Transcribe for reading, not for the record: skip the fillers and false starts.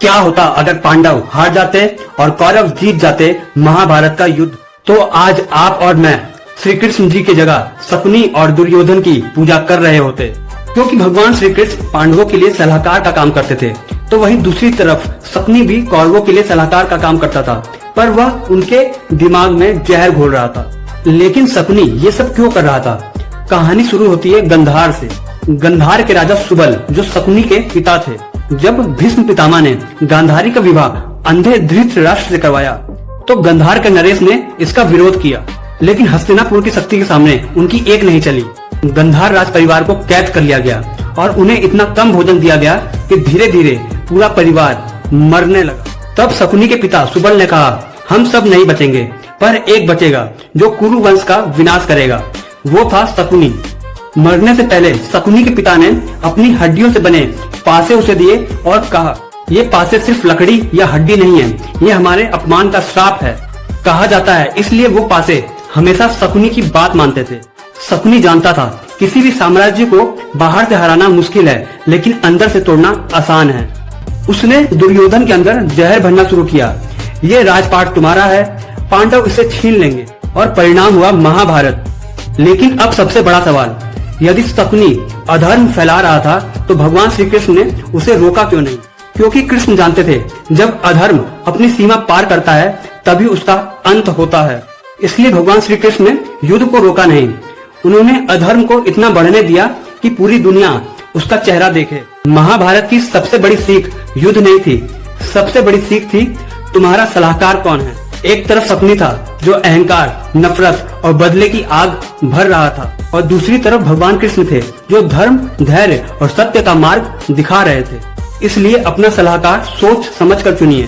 क्या होता अगर पांडव हार जाते और कौरव जीत जाते महाभारत का युद्ध। तो आज आप और मैं श्री कृष्ण जी की जगह शकुनी और दुर्योधन की पूजा कर रहे होते, क्योंकि भगवान श्री कृष्ण पांडवों के लिए सलाहकार का काम करते थे। तो वहीं दूसरी तरफ शकुनी भी कौरवों के लिए सलाहकार का काम करता था, पर वह उनके दिमाग में जहर घोल रहा था। लेकिन शकुनी ये सब क्यों कर रहा था? कहानी शुरू होती है गंधार से। गंधार के राजा सुबल जो शकुनी के पिता थे, जब भीष्म पितामह ने गांधारी का विवाह अंधे धृतराष्ट्र से करवाया तो गंधार के नरेश ने इसका विरोध किया, लेकिन हस्तिनापुर की शक्ति के सामने उनकी एक नहीं चली। गंधार राज परिवार को कैद कर लिया गया और उन्हें इतना कम भोजन दिया गया कि धीरे धीरे पूरा परिवार मरने लगा। तब शकुनी के पिता सुबल ने कहा, हम सब नहीं बचेंगे, पर एक बचेगा जो कुरु वंश का विनाश करेगा। वो था शकुनी। मरने से पहले शकुनी के पिता ने अपनी हड्डियों से बने पासे उसे दिए और कहा, ये पासे सिर्फ लकड़ी या हड्डी नहीं है, ये हमारे अपमान का श्राप है। कहा जाता है इसलिए वो पासे हमेशा शकुनी की बात मानते थे। शकुनी जानता था किसी भी साम्राज्य को बाहर से हराना मुश्किल है, लेकिन अंदर से तोड़ना आसान है। उसने दुर्योधन के अंदर जहर भरना शुरू किया। ये राजपाट तुम्हारा है, पांडव इसे छीन लेंगे, और परिणाम हुआ महाभारत। लेकिन अब सबसे बड़ा सवाल, यदि शकुनी अधर्म फैला रहा था तो भगवान श्री कृष्ण ने उसे रोका क्यों नहीं? क्योंकि कृष्ण जानते थे जब अधर्म अपनी सीमा पार करता है तभी उसका अंत होता है। इसलिए भगवान श्री कृष्ण ने युद्ध को रोका नहीं। उन्होंने अधर्म को इतना बढ़ने दिया कि पूरी दुनिया उसका चेहरा देखे। महाभारत की सबसे बड़ी सीख युद्ध नहीं थी, सबसे बड़ी सीख थी तुम्हारा सलाहकार कौन है। एक तरफ शकुनी था जो अहंकार, नफरत और बदले की आग भर रहा था, और दूसरी तरफ भगवान कृष्ण थे जो धर्म, धैर्य और सत्य का मार्ग दिखा रहे थे। इसलिए अपना सलाहकार सोच समझ कर चुनिए।